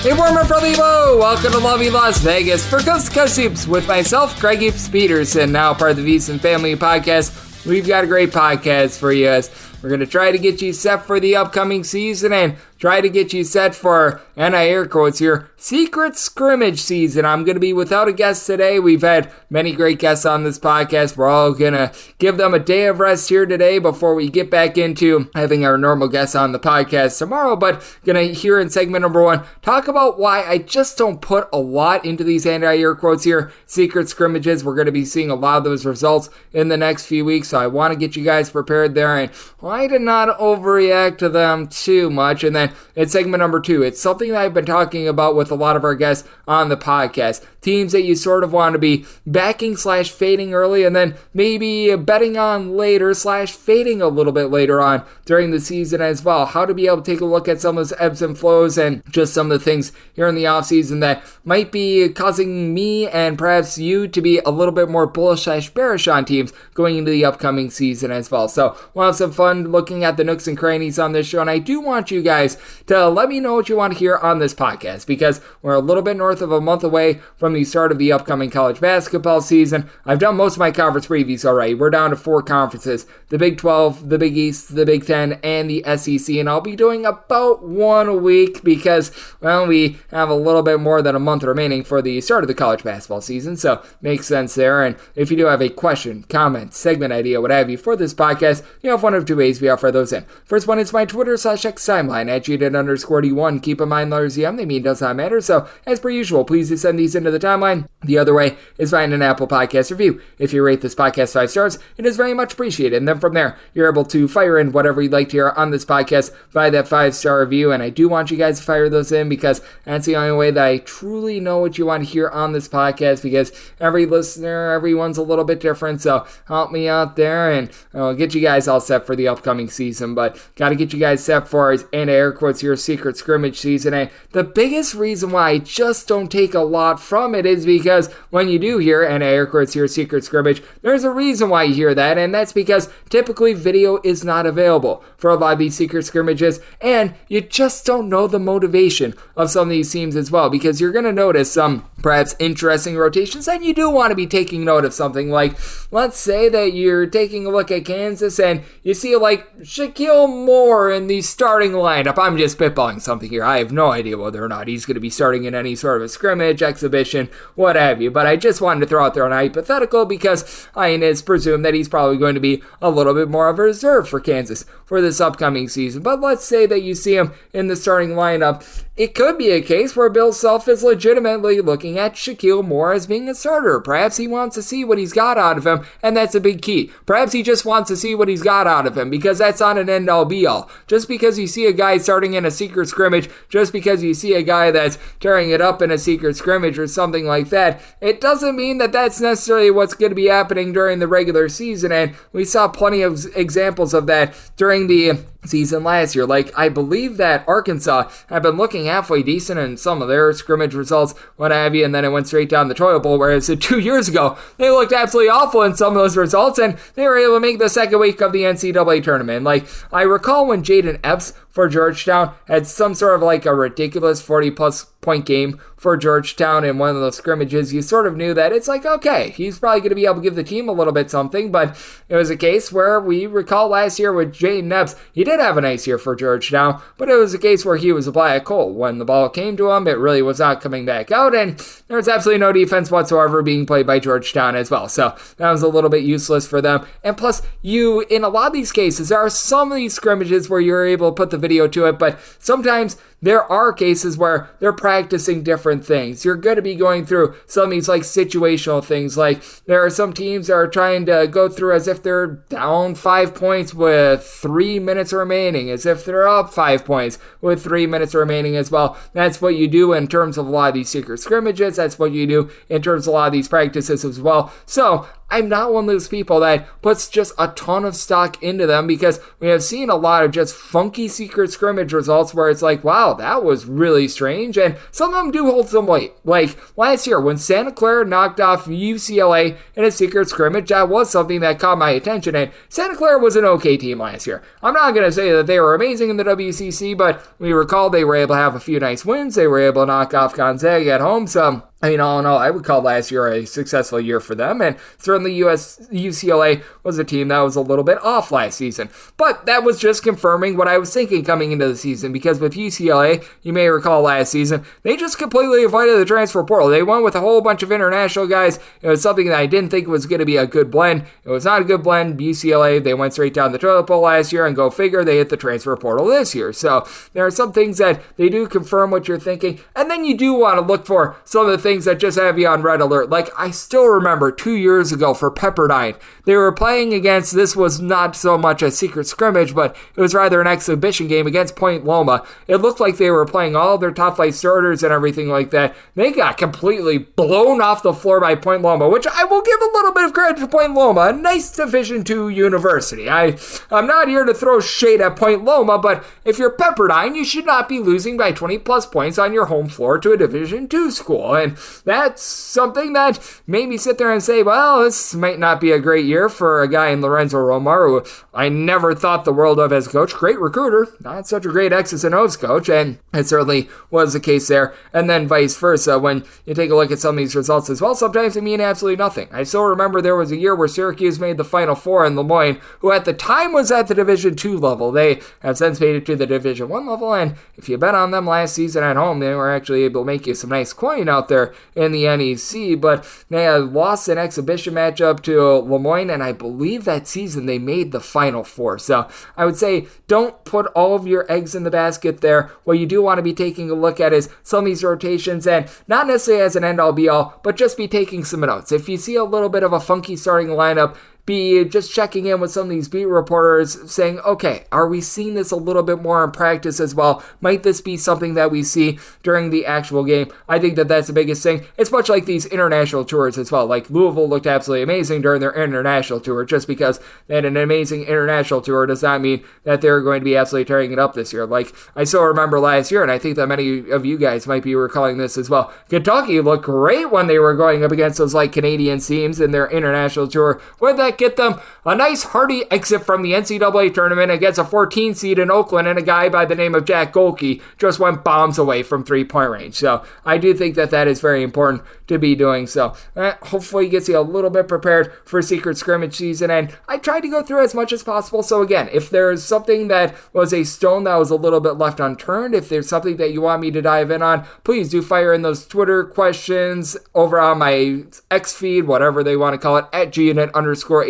Hey, warmer from Evo! Welcome to lovely Las Vegas for Coast to Coast Hoops with myself, Greg Hoops Peterson, now part of the VSiN Family Podcast. We've got a great podcast for you as we're going to try to get you set for the upcoming season and try to get you set for, and I air quotes here, secret scrimmage season. I'm going to be without a guest today. We've had many great guests on this podcast. We're all going to give them a day of rest here today before we get back into having our normal guests on the podcast tomorrow. But going to hear in segment number one, talk about why I just don't put a lot into these anti-air quotes here, secret scrimmages. We're going to be seeing a lot of those results in the next few weeks, so I want to get you guys prepared there. And I did not overreact to them too much. And then in segment number two, it's something that I've been talking about with a lot of our guests on the podcast. Teams that you sort of want to be backing / fading early and then maybe betting on later / fading a little bit later on during the season as well. How to be able to take a look at some of those ebbs and flows and just some of the things here in the offseason that might be causing me and perhaps you to be a little bit more bullish / bearish on teams going into the upcoming season as well. So we'll have some fun looking at the nooks and crannies on this show, and I do want you guys to let me know what you want to hear on this podcast because we're a little bit north of a month away from the start of the upcoming college basketball season. I've done most of my conference previews already. We're down to 4 conferences, the Big 12, the Big East, the Big 10, and the SEC, and I'll be doing about one a week because, well, we have a little bit more than a month remaining for the start of the college basketball season, so makes sense there. And if you do have a question, comment, segment idea, what have you for this podcast, you have one of two ways we offer those in. First one is my Twitter / X timeline at @GDN_D1. Keep in mind, letters EM, they mean does not matter, so as per usual, please do send these into the timeline. The other way is find an Apple Podcast review. If you rate this podcast 5 stars, it is very much appreciated. And then from there, you're able to fire in whatever you'd like to hear on this podcast by that 5-star review. And I do want you guys to fire those in because that's the only way that I truly know what you want to hear on this podcast because every listener, everyone's a little bit different. So help me out there and I'll get you guys all set for the upcoming season. But got to get you guys set for, and air quotes, your secret scrimmage season. And the biggest reason why I just don't take a lot from it is because when you do hear, and air quotes, your secret scrimmage, there's a reason why you hear that, and that's because typically video is not available for a lot of these secret scrimmages, and you just don't know the motivation of some of these teams as well, because you're going to notice some perhaps interesting rotations, and you do want to be taking note of something like, let's say that you're taking a look at Kansas and you see like Shaquille Moore in the starting lineup. I'm just spitballing something here. I have no idea whether or not he's going to be starting in any sort of a scrimmage, exhibition, what have you, but I just wanted to throw out there an hypothetical because it's presumed that he's probably going to be a little bit more of a reserve for Kansas for this upcoming season. But let's say that you see him in the starting lineup. It could be a case where Bill Self is legitimately looking at Shaquille Moore as being a starter. Perhaps he wants to see what he's got out of him, and that's a big key. Perhaps he just wants to see what he's got out of him because that's not an end-all be-all. Just because you see a guy starting in a secret scrimmage, just because you see a guy that's tearing it up in a secret scrimmage or something like that, it doesn't mean that that's necessarily what's going to be happening during the regular season, and we saw plenty of examples of that during the season last year. Like, I believe that Arkansas had been looking halfway decent in some of their scrimmage results, what have you, and then it went straight down the toilet bowl, whereas 2 years ago, they looked absolutely awful in some of those results, and they were able to make the second week of the NCAA tournament. Like, I recall when Jaden Epps for Georgetown had some sort of like a ridiculous 40-plus point game for Georgetown in one of those scrimmages. You sort of knew that it's like, okay, he's probably going to be able to give the team a little bit something, but it was a case where we recall last year with Jaden Epps, he did have a nice year for Georgetown, but it was a case where he was a black hole. When the ball came to him, it really was not coming back out, and there was absolutely no defense whatsoever being played by Georgetown as well, so that was a little bit useless for them. And plus, in a lot of these cases, there are some of these scrimmages where you're able to put the video to it, but sometimes there are cases where they're practicing different things. You're going to be going through some of these like situational things. Like there are some teams that are trying to go through as if they're down 5 points with 3 minutes remaining, as if they're up 5 points with 3 minutes remaining as well. That's what you do in terms of a lot of these secret scrimmages. That's what you do in terms of a lot of these practices as well. So I'm not one of those people that puts just a ton of stock into them, because we have seen a lot of just funky secret scrimmage results where it's like, wow, that was really strange, and some of them do hold some weight. Like last year when Santa Clara knocked off UCLA in a secret scrimmage, that was something that caught my attention, and Santa Clara was an okay team last year. I'm not going to say that they were amazing in the WCC, but we recall they were able to have a few nice wins. They were able to knock off Gonzaga at home, so all in all, I would call last year a successful year for them, and certainly UCLA was a team that was a little bit off last season. But that was just confirming what I was thinking coming into the season, because with UCLA, you may recall last season, they just completely avoided the transfer portal. They went with a whole bunch of international guys. It was something that I didn't think was going to be a good blend. It was not a good blend. UCLA, they went straight down the toilet bowl last year, and go figure, they hit the transfer portal this year. So there are some things that they do confirm what you're thinking, and then you do want to look for some of the things that just have you on red alert. Like, I still remember 2 years ago for Pepperdine, they were playing against, this was not so much a secret scrimmage, but it was rather an exhibition game against Point Loma. It looked like they were playing all their top flight starters and everything like that. They got completely blown off the floor by Point Loma, which I will give a little bit of credit to Point Loma, a nice Division II university. I'm not here to throw shade at Point Loma, but if you're Pepperdine, you should not be losing by 20 plus points on your home floor to a Division II school, and that's something that made me sit there and say, well, this might not be a great year for a guy in Lorenzo Romar, who I never thought the world of as a coach. Great recruiter, not such a great X's and O's coach, and it certainly was the case there. And then vice versa, when you take a look at some of these results as well, sometimes they mean absolutely nothing. I still remember there was a year where Syracuse made the Final Four in Lemoyne, who at the time was at the Division II level. They have since made it to the Division I level, and if you bet on them last season at home, they were actually able to make you some nice coin out there in the NEC, but they had lost an exhibition matchup to Lemoyne, and I believe that season they made the Final Four. So I would say don't put all of your eggs in the basket there. What you do want to be taking a look at is some of these rotations, and not necessarily as an end-all be-all, but just be taking some notes. If you see a little bit of a funky starting lineup, be just checking in with some of these beat reporters saying, okay, are we seeing this a little bit more in practice as well? Might this be something that we see during the actual game? I think that that's the biggest thing. It's much like these international tours as well. Like Louisville looked absolutely amazing during their international tour. Just because they had an amazing international tour does not mean that they're going to be absolutely tearing it up this year. Like I still remember last year, and I think that many of you guys might be recalling this as well. Kentucky looked great when they were going up against those like Canadian teams in their international tour. With that, get them a nice hearty exit from the NCAA tournament against a 14 seed in Oakland, and a guy by the name of Jack Golke just went bombs away from 3-point range. So I do think that that is very important to be doing. So hopefully it gets you a little bit prepared for secret scrimmage season, and I tried to go through as much as possible. So again, if there's something that was a stone that was a little bit left unturned, if there's something that you want me to dive in on, please do fire in those Twitter questions over on my X feed, whatever they want to call it, at @GUnit_81,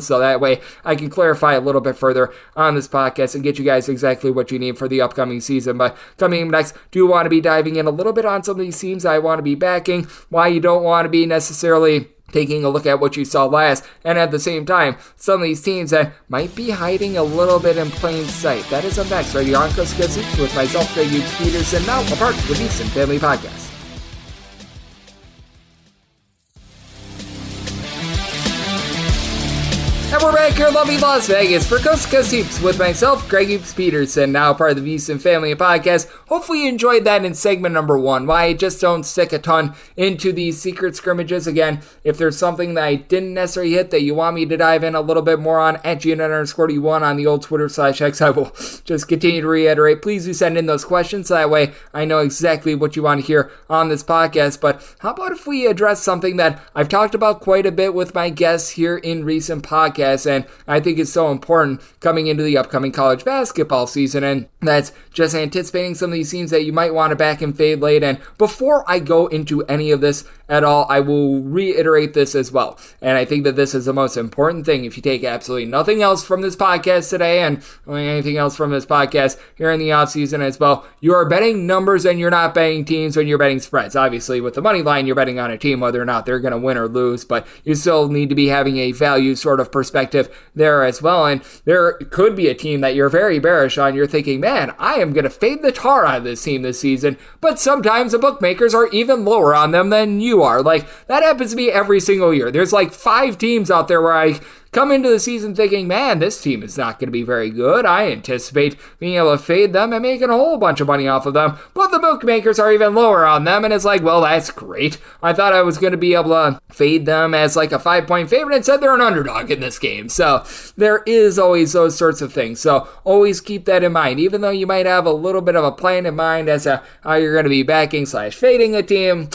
so that way I can clarify a little bit further on this podcast and get you guys exactly what you need for the upcoming season. But coming next, do want to be diving in a little bit on some of these teams I want to be backing, why you don't want to be necessarily taking a look at what you saw last, and at the same time, some of these teams that might be hiding a little bit in plain sight. That is up next, right here on Coast to Coast Hoops with myself, Greg Peterson, now a part of the Beeson Family Podcast. And we're back here in lovely Las Vegas for Coast to Coast Hoops with myself, Greg Peterson, now part of the Beeson Family Podcast. Hopefully you enjoyed that in segment number 1, why I just don't stick a ton into these secret scrimmages. Again, if there's something that I didn't necessarily hit that you want me to dive in a little bit more on, at @GUnit_81 on the old Twitter/X, I will just continue to reiterate. Please do send in those questions, so that way I know exactly what you want to hear on this podcast. But how about if we address something that I've talked about quite a bit with my guests here in recent podcasts, and I think it's so important coming into the upcoming college basketball season, and that's just anticipating some of these teams that you might want to back and fade late. And before I go into any of this at all, I will reiterate this as well, and I think that this is the most important thing. If you take absolutely nothing else from this podcast today, and anything else from this podcast here in the offseason as well, you are betting numbers and you're not betting teams when you're betting spreads. Obviously, with the money line, you're betting on a team whether or not they're going to win or lose, but you still need to be having a value sort of perspective there as well. And there could be a team that you're very bearish on. You're thinking, man, I am going to fade the tar out of this team this season. But sometimes the bookmakers are even lower on them than you are. Like, that happens to me every single year. There's like 5 teams out there where I come into the season thinking, man, this team is not going to be very good. I anticipate being able to fade them and making a whole bunch of money off of them. But the bookmakers are even lower on them. And it's like, well, that's great. I thought I was going to be able to fade them as like a 5-point favorite. Instead, they're an underdog in this game. So there is always those sorts of things. So always keep that in mind. Even though you might have a little bit of a plan in mind as to how you're going to be backing / fading a team,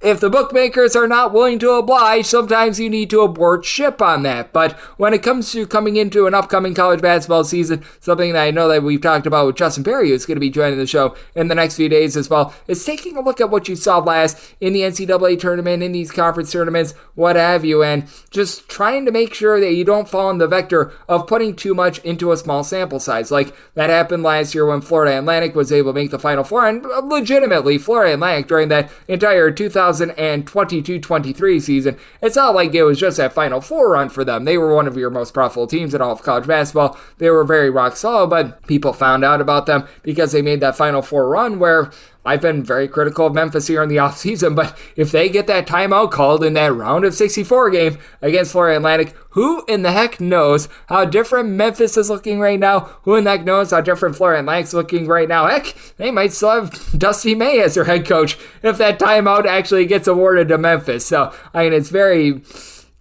if the bookmakers are not willing to oblige, sometimes you need to abort ship on that. But when it comes to coming into an upcoming college basketball season, something that I know that we've talked about with Justin Berry, who's going to be joining the show in the next few days as well, is taking a look at what you saw last in the NCAA tournament, in these conference tournaments, what have you, and just trying to make sure that you don't fall in the vector of putting too much into a small sample size. Like that happened last year when Florida Atlantic was able to make the Final Four, and legitimately, Florida Atlantic during that entire 2022-23 season, it's not like it was just that Final Four run for them. They were one of your most profitable teams in all of college basketball. They were very rock solid, but people found out about them because they made that Final Four run where I've been very critical of Memphis here in the offseason, but if they get that timeout called in that round of 64 game against Florida Atlantic, who in the heck knows how different Memphis is looking right now? Who in the heck knows how different Florida Atlantic's looking right now? Heck, they might still have Dusty May as their head coach if that timeout actually gets awarded to Memphis. So, I mean, it's very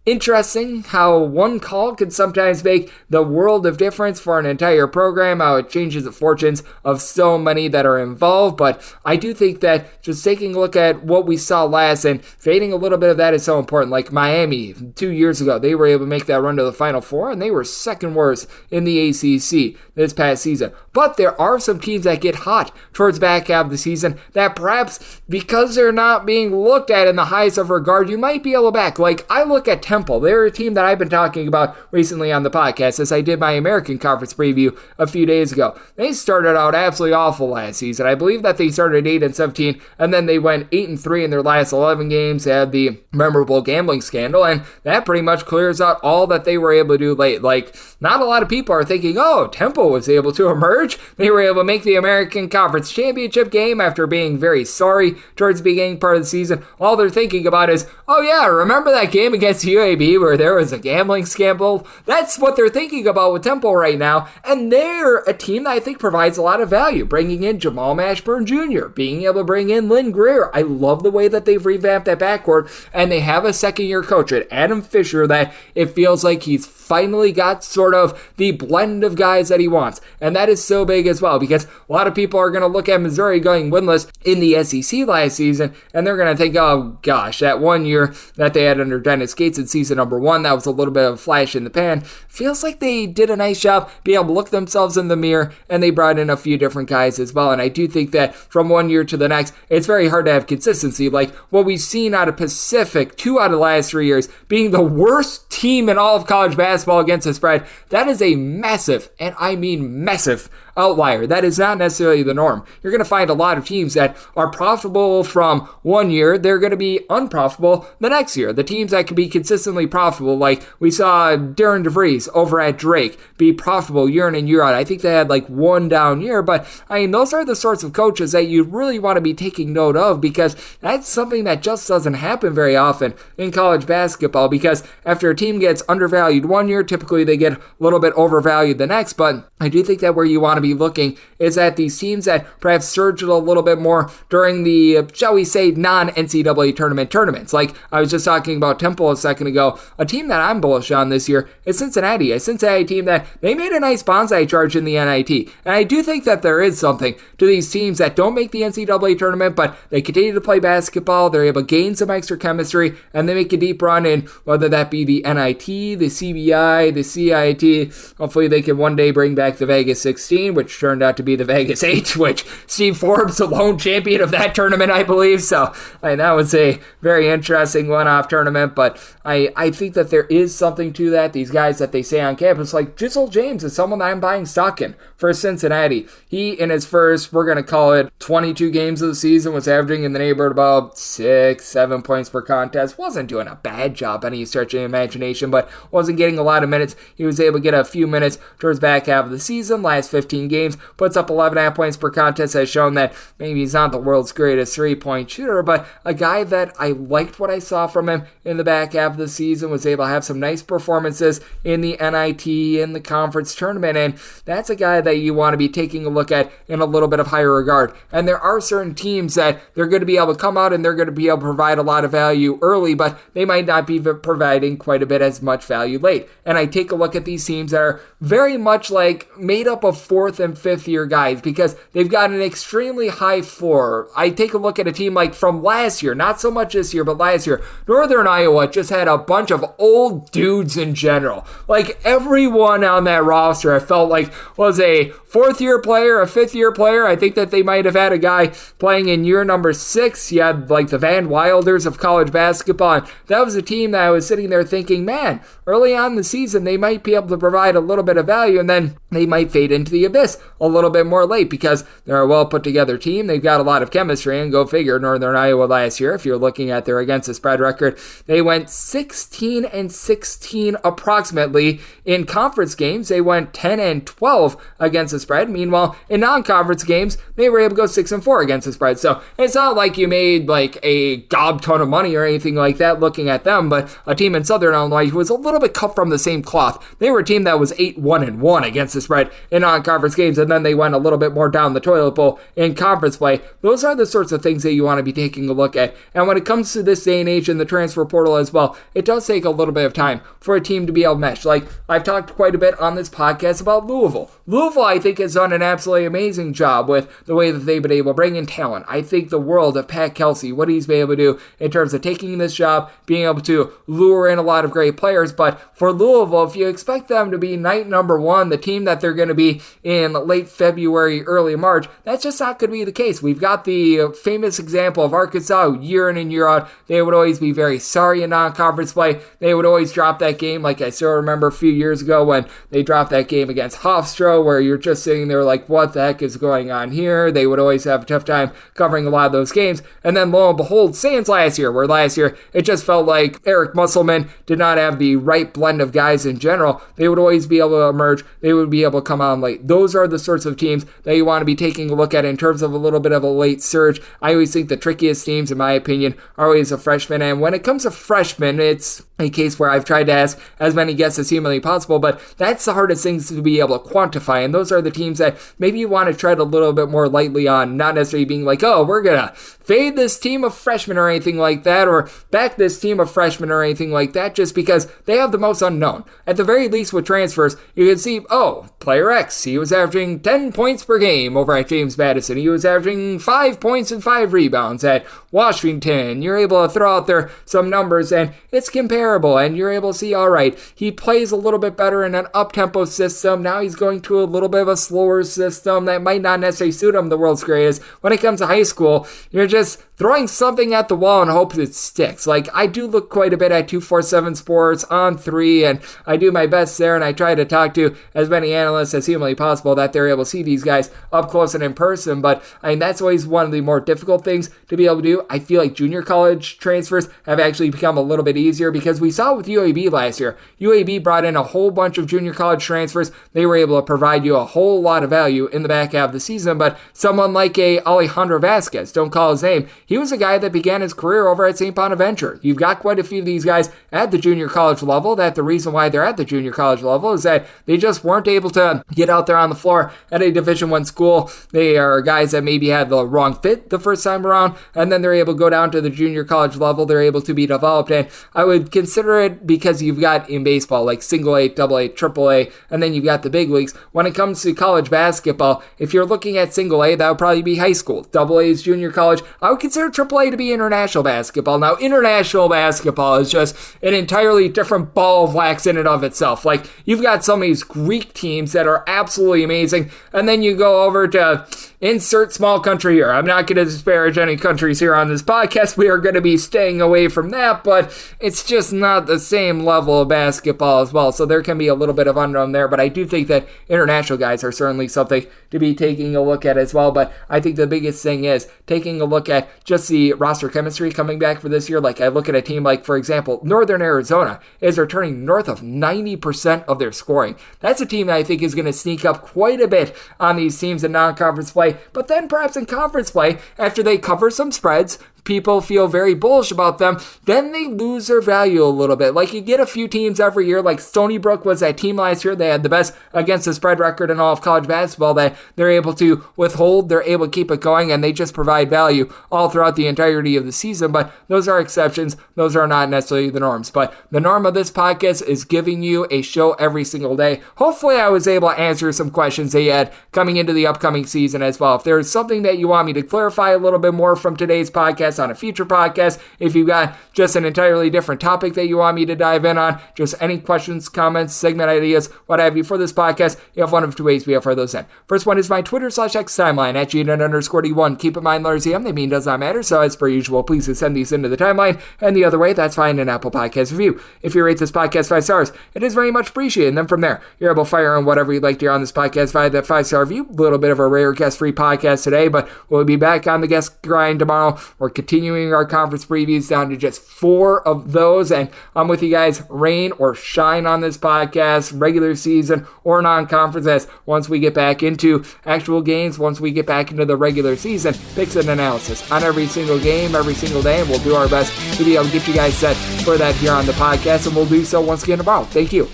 interesting how one call can sometimes make the world of difference for an entire program, how it changes the fortunes of so many that are involved. But I do think that just taking a look at what we saw last and fading a little bit of that is so important. Like Miami 2 years ago, they were able to make that run to the Final Four, and they were second worst in the ACC this past season. But there are some teams that get hot towards back half of the season that perhaps because they're not being looked at in the highest of regard, you might be able to back. Like I look at Temple. They're a team that I've been talking about recently on the podcast as I did my American Conference preview a few days ago. They started out absolutely awful last season. I believe that they started 8-17, and then they went 8-3 in their last 11 games. They had the memorable gambling scandal, and that pretty much clears out all that they were able to do late. Like, not a lot of people are thinking, oh, Temple was able to emerge. They were able to make the American Conference Championship game after being very sorry towards the beginning part of the season. All they're thinking about is, oh yeah, remember that game against UAB where there was a gambling scandal? That's what they're thinking about with Temple right now, and they're a team that I think provides a lot of value, bringing in Jamal Mashburn Jr., being able to bring in Lynn Greer. I love the way that they've revamped that backcourt, and they have a second-year coach at Adam Fisher that it feels like he's finally got sort of the blend of guys that he wants, and that is so big as well, because a lot of people are going to look at Missouri going winless in the SEC last season, and they're going to think, oh gosh, that 1 year that they had under Dennis Gates in season number 1, that was a little bit of a flash in the pan. Feels like they did a nice job being able to look themselves in the mirror, and they brought in a few different guys as well, and I do think that from 1 year to the next, it's very hard to have consistency. Like what we've seen out of Pacific 2 out of the last 3 years being the worst team in all of college basketball against the spread, that is a massive, and I mean massive, outlier. That is not necessarily the norm. You're going to find a lot of teams that are profitable from 1 year, they're going to be unprofitable the next year. The teams that can be consistently profitable, like we saw Darren DeVries over at Drake be profitable year in and year out. I think they had like one down year, but I mean, those are the sorts of coaches that you really want to be taking note of, because that's something that just doesn't happen very often in college basketball, because after a team gets undervalued 1 year, typically they get a little bit overvalued the next. But I do think that where you want to be looking is at these teams that perhaps surged a little bit more during the, shall we say, non-NCAA tournaments. Like I was just talking about Temple a second ago. A team that I'm bullish on this year is Cincinnati, a Cincinnati team that they made a nice bonsai charge in the NIT. And I do think that there is something to these teams that don't make the NCAA tournament, but they continue to play basketball, they're able to gain some extra chemistry, and they make a deep run in, whether that be the NIT, the CBI, the CIT. Hopefully they can one day bring back the Vegas 16, which turned out to be the Vegas 8, which Steve Forbes, the lone champion of that tournament, I believe. So that was a very interesting one-off tournament, but I think that there is something to that. These guys that they say on campus, like Jizzle James is someone that I'm buying stock in for Cincinnati. He, in his first, we're going to call it 22 games of the season, was averaging in the neighborhood about 6-7 points per contest. Wasn't doing a bad job by any stretch of the imagination, but wasn't getting a lot of minutes. He was able to get a few minutes towards back half of the season. Last 15 games, puts up 11.5 points per contest, has shown that maybe he's not the world's greatest three-point shooter, but a guy that I liked what I saw from him in the back half of the season, was able to have some nice performances in the NIT, in the conference tournament, and that's a guy that you want to be taking a look at in a little bit of higher regard. And there are certain teams that they're going to be able to come out and they're going to be able to provide a lot of value early, but they might not be providing quite a bit as much value late. And I take a look at these teams that are very much like made up of 4th and 5th year guys because they've got an extremely high floor. I take a look at a team like from last year, not so much this year, but last year, Northern Iowa just had a bunch of old dudes in general. Like everyone on that roster, I felt like was a 4th year player, a 5th year player. I think that they might have had a guy playing in year number 6. You had like the Van Wilders of college basketball. And that was a team that I was sitting there thinking, man, early on in the season, they might be able to provide a little bit of value, and then they might fade into the abyss a little bit more late because they're a well put together team. They've got a lot of chemistry, and go figure, Northern Iowa last year, if you're looking at their against the spread record, they went 16-16 approximately in conference games. They went 10-12 against the spread. Meanwhile, in non-conference games, they were able to go 6-4 against the spread. So it's not like you made like a gob ton of money or anything like that looking at them, but a team in Southern Illinois who was a little bit cut from the same cloth. They were a team that was 8-1-1 against the spread in non-conference games, and then they went a little bit more down the toilet bowl in conference play. Those are the sorts of things that you want to be taking a look at. And when it comes to this day and age in the transfer portal as well, it does take a little bit of time for a team to be able to mesh. Like, I've talked quite a bit on this podcast about Louisville. Louisville, I think, has done an absolutely amazing job with the way that they've been able to bring in talent. I think the world of Pat Kelsey, what he's been able to do in terms of taking this job, being able to lure in a lot of great players. But for Louisville, if you expect them to be night number one, the team that they're going to be in late February, early March, that's just not going to be the case. We've got the famous example of Arkansas, year in and year out. They would always be very sorry in non-conference play. They would always drop that game, like I still remember a few years ago when they dropped that game against Hofstra, where you're just sitting there like, what the heck is going on here? They would always have a tough time covering a lot of those games. And then lo and behold, Sands last year, where last year it just felt like Eric Musselman did not have the right blend of guys in general. They would always be able to emerge. They would be able to come on late. Those are the sorts of teams that you want to be taking a look at in terms of a little bit of a late surge. I always think the trickiest teams, in my opinion, are always a freshman. And when it comes to freshmen, it's a case where I've tried to ask as many guests as humanly possible, but that's the hardest things to be able to quantify. And those are the teams that maybe you want to tread a little bit more lightly on, not necessarily being like, oh, we're going to fade this team of freshmen or anything like that, or back this team of freshmen or anything like that, just because they have the most unknown. At the very least with transfers, you can see, oh, player X, he was averaging 10 points per game over at James Madison. He was averaging 5 points and 5 rebounds at Washington. You're able to throw out there some numbers, and it's comparable, and you're able to see, all right, he plays a little bit better in an up-tempo system. Now he's going to a little bit of a slower system that might not necessarily suit him the world's greatest. When it comes to high school, you're just throwing something at the wall and hope it sticks. Like, I do look quite a bit at 247 Sports on 3, and I do my best there, and I try to talk to as many analysts as humanly possible that they're able to see these guys up close and in person. But I mean, that's always one of the more difficult things to be able to do. I feel like junior college transfers have actually become a little bit easier because we saw with UAB last year. UAB brought in a whole bunch of junior college transfers. They were able to provide you a whole lot of value in the back half of the season, but someone like a Alejandro Vasquez, don't call his name, he was a guy that began his career over at St. Bonaventure. You've got quite a few of these guys at the junior college level that the reason why they're at the junior college level is that they just weren't able to get out there on the floor at a Division I school. They are guys that maybe had the wrong fit the first time around, and then they're able to go down to the junior college level. They're able to be developed, and I would consider it because you've got in baseball like single A, double A, triple A, and then you've got the big leagues. When it comes to college basketball, if you're looking at single A, that would probably be high school. Double A is junior college. I would consider triple A to be international basketball. Now, international basketball is just an entirely different ball of wax in and of itself. Like, you've got some of these Greek teams that are absolutely amazing. And then you go over to insert small country here. I'm not going to disparage any countries here on this podcast. We are going to be staying away from that, but it's just not the same level of basketball as well. So there can be a little bit of unknown there, but I do think that international guys are certainly something to be taking a look at as well. But I think the biggest thing is taking a look at just the roster chemistry coming back for this year. Like I look at a team like, for example, Northern Arizona is returning north of 90% of their scoring. That's a team that I think is going to sneak up quite a bit on these teams in non-conference play, but then perhaps in conference play, after they cover some spreads, people feel very bullish about them, then they lose their value a little bit. Like you get a few teams every year, like Stony Brook was that team last year. They had the best against the spread record in all of college basketball that they're able to withhold, they're able to keep it going, and they just provide value all throughout the entirety of the season. But those are exceptions. Those are not necessarily the norms. But the norm of this podcast is giving you a show every single day. Hopefully I was able to answer some questions that you had coming into the upcoming season as well. If there's something that you want me to clarify a little bit more from today's podcast on a future podcast, if you've got just an entirely different topic that you want me to dive in on, just any questions, comments, segment ideas, what have you for this podcast, you have one of two ways we have for those in. First one is my Twitter/X timeline at @GNet_D1. Keep in mind, letters EM, they mean does not matter, so as per usual, please send these into the timeline. And the other way, that's fine, an Apple Podcast review. If you rate this podcast 5 stars, it is very much appreciated. And then from there, you're able to fire on whatever you'd like to hear on this podcast via that 5-star review. A little bit of a rare guest-free podcast today, but we'll be back on the guest grind tomorrow. We're continuing our conference previews down to just 4 of those, and I'm with you guys, rain or shine on this podcast, regular season or non-conference, as once we get back into actual games, once we get back into the regular season, picks and analysis on every single game, every single day, and we'll do our best to be able to get you guys set for that here on the podcast, and we'll do so once again tomorrow. Thank you.